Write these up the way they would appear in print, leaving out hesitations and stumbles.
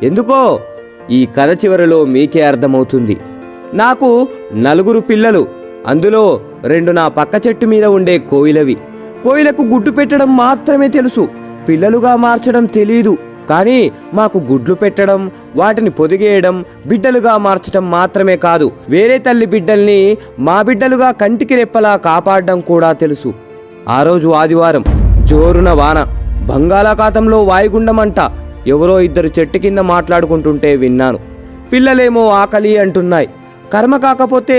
ఎందుకో ఈ కథ చివరిలో మీకే అర్థమవుతుంది. నాకు 4 పిల్లలు, అందులో 2 నా పక్క చెట్టు మీద ఉండే కోయిలవి. కోయిలకు గుడ్డు పెట్టడం మాత్రమే తెలుసు, పిల్లలుగా మార్చడం తెలీదు. కానీ మాకు గుడ్లు పెట్టడం, వాటిని పొదిగేయడం, బిడ్డలుగా మార్చడం మాత్రమే కాదు, వేరే తల్లి బిడ్డల్ని మా బిడ్డలుగా కంటికి రెప్పలా కాపాడడం కూడా తెలుసు. ఆ రోజు ఆదివారం, జోరున వాన, బంగాళాఖాతంలో వాయుగుండమంట. ఎవరో 2 చెట్టు కింద మాట్లాడుకుంటుంటే విన్నాను. పిల్లలేమో ఆకలి అంటున్నాయి. కర్మ కాకపోతే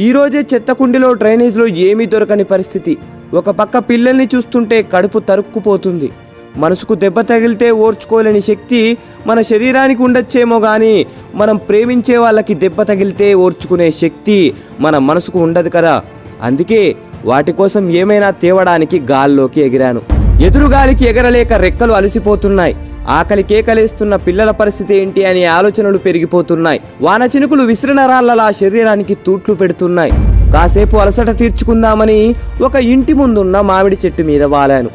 ఈరోజే చెత్తకుండిలో డ్రైనేజ్లో ఏమీ దొరకని పరిస్థితి. ఒక పక్క పిల్లల్ని చూస్తుంటే కడుపు తరుక్కుపోతుంది. మనసుకు దెబ్బ తగిలితే ఓర్చుకోలేని శక్తి మన శరీరానికి ఉండొచ్చేమో కానీ మనం ప్రేమించే వాళ్ళకి దెబ్బ తగిలితే ఓర్చుకునే శక్తి మన మనసుకు ఉండదు కదా. అందుకే వాటి కోసం ఏమైనా తేవడానికి గాల్లోకి ఎగిరాను. ఎదురుగాలికి ఎగరలేక రెక్కలు అలసిపోతున్నాయి. ఆకలి కేకలేస్తున్న పిల్లల పరిస్థితి ఏంటి అనే ఆలోచనలు పెరిగిపోతున్నాయి. వాన చినుకులు విసిరిన రాళ్లలా శరీరానికి తూట్లు పెడుతున్నాయి. కాసేపు అలసట తీర్చుకుందామని ఒక ఇంటి ముందున్న మామిడి చెట్టు మీద వాలాను.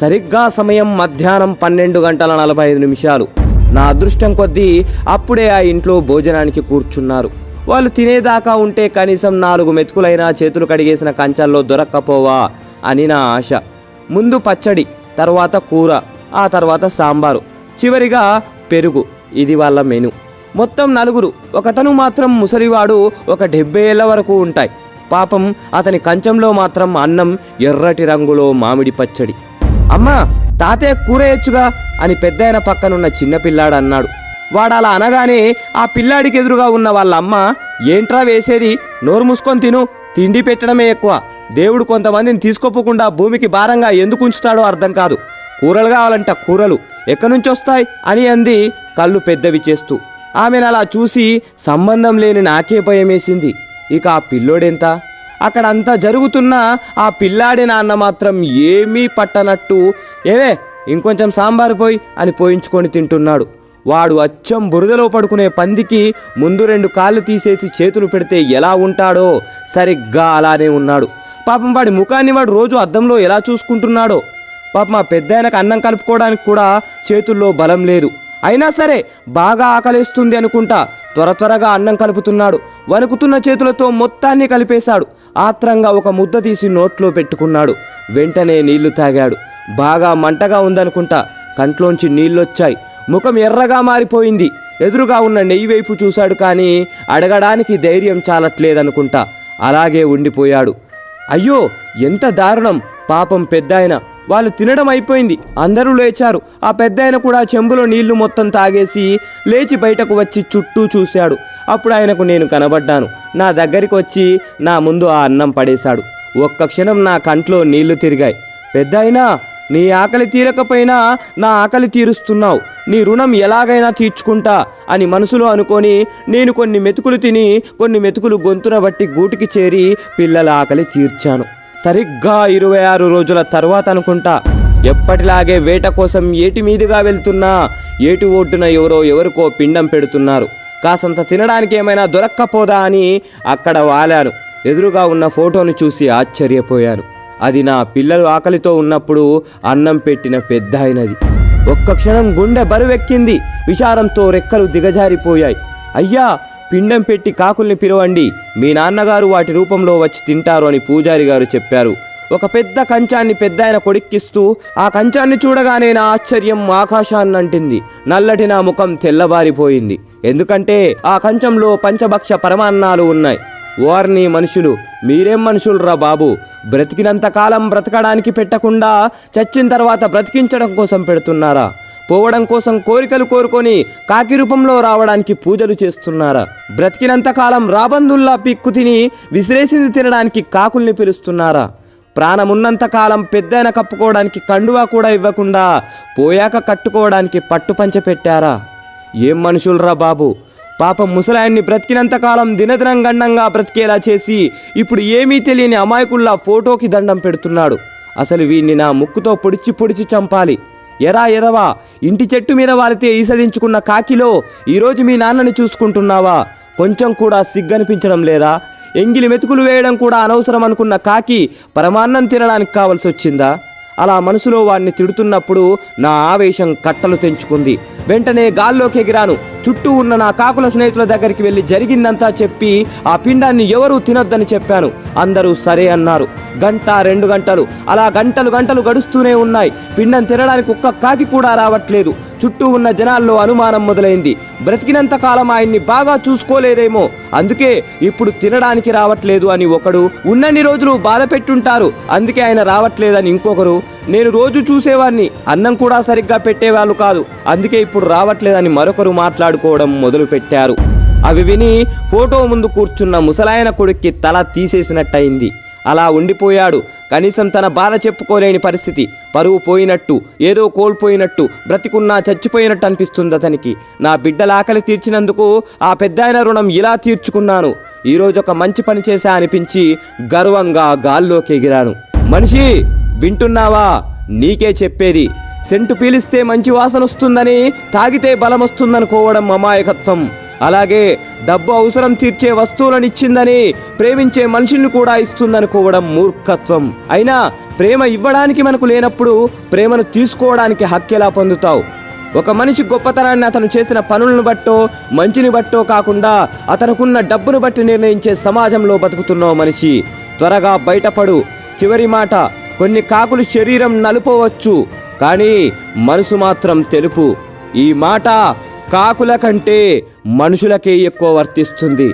సరిగ్గా సమయం మధ్యాహ్నం 12:45. నా అదృష్టం కొద్దీ అప్పుడే ఆ ఇంట్లో భోజనానికి కూర్చున్నారు. వాళ్ళు తినేదాకా ఉంటే కనీసం 4 మెతుకులైనా చేతులు కడిగేసిన కంచాల్లో దొరక్కపోవా అని నా ఆశ. ముందు పచ్చడి, తర్వాత కూర, ఆ తర్వాత సాంబారు, చివరిగా పెరుగు. ఇది వాళ్ళ మెను. మొత్తం 4. ఒకతను మాత్రం ముసలివాడు, ఒక 70 ఏళ్ల వరకు ఉంటాయి. పాపం అతని కంచంలో మాత్రం అన్నం, ఎర్రటి రంగులో మామిడి పచ్చడి. అమ్మా, తాతయ్య కూర వేయచ్చుగా అని పెద్దాయన పక్కనున్న చిన్నపిల్లాడు అన్నాడు. వాడలా అనగానే ఆ పిల్లాడికి ఎదురుగా ఉన్న వాళ్ళ అమ్మ, ఏంట్రా వేసేది, నోరు మూసుకొని తిను, తిండి పెట్టడమే ఎక్కువ. దేవుడు కొంతమందిని తీసుకోపోకుండా భూమికి భారంగా ఎందుకు ఉంచుతాడో అర్థం కాదు. కూరలు కావాలంట, కూరలు ఎక్కడి నుంచి వస్తాయి అని అంది కళ్ళు పెద్దవి చేస్తూ. ఆమెను అలా చూసి సంబంధం లేని నాకే భయమేసింది. ఇక ఆ పిల్లోడెంత? అక్కడంతా జరుగుతున్నా ఆ పిల్లాడి నాన్న మాత్రం ఏమీ పట్టనట్టు, ఏవే ఇంకొంచెం సాంబారు పోయి అని పోయించుకొని తింటున్నాడు. వాడు అచ్చం బురదలో పడుకునే పందికి ముందు 2 కాళ్ళు తీసేసి చేతులు పెడితే ఎలా ఉంటాడో సరిగ్గా అలానే ఉన్నాడు. పాపం వాడి ముఖాన్ని వాడు రోజు అద్దంలో ఎలా చూసుకుంటున్నాడో. పాపం మా పెద్దాయనకు అన్నం కలుపుకోవడానికి కూడా చేతుల్లో బలం లేదు. అయినా సరే బాగా ఆకలేస్తుంది అనుకుంటా త్వరగా అన్నం కలుపుతున్నాడు. వణుకుతున్న చేతులతో మొత్తాన్ని కలిపేశాడు. ఆత్రంగా ఒక ముద్ద తీసి నోట్లో పెట్టుకున్నాడు. వెంటనే నీళ్లు తాగాడు. బాగా మంటగా ఉందనుకుంటా కంట్లోంచి నీళ్ళొచ్చాయి. ముఖం ఎర్రగా మారిపోయింది. ఎదురుగా ఉన్న నెయ్యి వైపు చూశాడు కానీ అడగడానికి ధైర్యం చాలట్లేదనుకుంటా. అలాగే ఉండిపోయాడు. అయ్యో, ఎంత దారుణం! పాపం పెద్దాయన. వాళ్ళు తినడం అయిపోయింది. అందరూ లేచారు. ఆ పెద్దాయన కూడా చెంబులో నీళ్లు మొత్తం తాగేసి లేచి బయటకు వచ్చి చుట్టూ చూశాడు. అప్పుడు ఆయనకు నేను కనబడ్డాను. నా దగ్గరికి వచ్చి నా ముందు ఆ అన్నం పడేశాడు. ఒక్క క్షణం నా కంట్లో నీళ్లు తిరిగాయి. పెద్దాయనా, నీ ఆకలి తీరకపోయినా నా ఆకలి తీరుస్తున్నావు. నీ రుణం ఎలాగైనా తీర్చుకుంటా అని మనసులో అనుకొని నేను కొన్ని మెతుకులు తిని కొన్ని మెతుకులు గొంతున బట్టి గూటికి చేరి పిల్లల ఆకలి తీర్చాను. సరిగ్గా 26 రోజుల తర్వాత అనుకుంటా ఎప్పటిలాగే వేట కోసం ఏటి మీదుగా వెళ్తున్నా ఏటి ఒడ్డున ఎవరికో పిండం పెడుతున్నారు. కాసంత తినడానికి ఏమైనా దొరక్కపోదా అని అక్కడ వాలాను. ఎదురుగా ఉన్న ఫోటోను చూసి ఆశ్చర్యపోయాను. అది నా పిల్లలు ఆకలితో ఉన్నప్పుడు అన్నం పెట్టిన పెద్దాయనది. ఒక్క క్షణం గుండె బరువెక్కింది. విచారంతో రెక్కలు దిగజారిపోయాయి. అయ్యా, పిండం పెట్టి కాకుల్ని పిలవండి, మీ నాన్నగారు వాటి రూపంలో వచ్చి తింటారు అని పూజారి గారు చెప్పారు. ఒక పెద్ద కంచాన్ని పెద్దాయన కొడిక్కిస్తూ, ఆ కంచాన్ని చూడగానే నా ఆశ్చర్యం ఆకాశాన్నంటింది. నల్లటి నా ముఖం తెల్లబారిపోయింది. ఎందుకంటే ఆ కంచంలో పంచభక్ష పరమాన్నాలు ఉన్నాయి. ఓర్ని మనుషులు, మీరేం మనుషులురా బాబు! బ్రతికినంతకాలం బ్రతకడానికి పెట్టకుండా చచ్చిన తర్వాత బ్రతికించడం కోసం పెడుతున్నారా? పోవడం కోసం కోరికలు కోరుకొని కాకి రూపంలో రావడానికి పూజలు చేస్తున్నారా? బ్రతికినంతకాలం రాబందుల్లా పిక్కు తిని విసిరేసింది తినడానికి కాకుల్ని పిలుస్తున్నారా? ప్రాణమున్నంతకాలం పెద్దైన కప్పుకోవడానికి కండువా కూడా ఇవ్వకుండా పోయాక కట్టుకోవడానికి పట్టుపంచ పెట్టారా? ఏం మనుషులరా బాబు! పాపం ముసలాయన్ని బ్రతికినంతకాలం దినదినం గండంగా బ్రతికేలా చేసి ఇప్పుడు ఏమీ తెలియని అమాయకుల్లా ఫోటోకి దండం పెడుతున్నాడు. అసలు వీణ్ణి నా ముక్కుతో పొడిచి చంపాలి. ఎరా ఎదవా, ఇంటి చెట్టు మీద వాలితే ఈసడించుకున్న కాకిలో ఈరోజు మీ నాన్నని చూసుకుంటున్నావా? కొంచెం కూడా సిగ్గనిపించడం లేదా? ఎంగిలి మెతుకులు వేయడం కూడా అనవసరం అనుకున్న కాకి పరమాన్నం తినడానికి కావలసి వచ్చిందా? అలా మనసులో వాడిని తిడుతున్నప్పుడు నా ఆవేశం కట్టలు తెంచుకుంది. వెంటనే గాల్లోకి ఎగిరాను. చుట్టూ ఉన్న నా కాకుల స్నేహితుల దగ్గరికి వెళ్ళి జరిగిందంతా చెప్పి ఆ పిండాన్ని ఎవరూ తినొద్దని చెప్పాను. అందరూ సరే అన్నారు. గంట 2 గంటలు అలా గంటలు గడుస్తూనే ఉన్నాయి. పిండం తినడానికి ఒక్క కాకి కూడా రావట్లేదు. చుట్టూ ఉన్న జనాల్లో అనుమానం మొదలైంది. బ్రతికినంత కాలం ఆయన్ని బాగా చూసుకోలేదేమో, అందుకే ఇప్పుడు తినడానికి రావట్లేదు అని ఒకడు, ఉన్నన్ని రోజులు బాధ పెట్టుంటారు అందుకే ఆయన రావట్లేదని ఇంకొకరు, నేను రోజు చూసేవాడిని అన్నం కూడా సరిగ్గా పెట్టేవాళ్ళు కాదు అందుకే ఇప్పుడు రావట్లేదని మరొకరు మాట్లాడుకోవడం మొదలు పెట్టారు. అవి విని ఫోటో ముందు కూర్చున్న ముసలాయన కొడుక్కి తల తీసేసినట్టయింది. అలా ఉండిపోయాడు. కనీసం తన బాధ చెప్పుకోలేని పరిస్థితి. పరువు పోయినట్టు, ఏదో కోల్పోయినట్టు, బ్రతికున్నా చచ్చిపోయినట్టు అనిపిస్తుంది అతనికి. నా బిడ్డల ఆకలి తీర్చినందుకు ఆ పెద్దాయన రుణం ఇలా తీర్చుకున్నాను. ఈరోజు ఒక మంచి పని చేశా అనిపించి గర్వంగా గాల్లోకి ఎగిరాను. మనిషి వింటున్నావా? నీకే చెప్పేది. సెంటు పీలిస్తే మంచి వాసన వస్తుందని, తాగితే బలం వస్తుందనుకోవడం అమాయకత్వం. అలాగే డబ్బు అవసరం తీర్చే వస్తువులను ఇచ్చిందని ప్రేమించే మనిషిని కూడా ఇస్తుందనుకోవడం మూర్ఖత్వం. అయినా ప్రేమ ఇవ్వడానికి మనకు లేనప్పుడు ప్రేమను తీసుకోవడానికి హక్కెలా పొందుతావు? ఒక మనిషి గొప్పతనాన్ని అతను చేసిన పనులను బట్టో మంచిని బట్టో కాకుండా అతనుకున్న డబ్బును బట్టి నిర్ణయించే సమాజంలో బతుకుతున్నావు మనిషి. త్వరగా బయటపడు. చివరి మాట, కొన్ని కాకులు శరీరం నలుపవచ్చు కానీ మనసు మాత్రం తెలుపు. ఈ మాట కాకుల కంటే మనుషులకే ఎక్కువ వర్తిస్తుంది.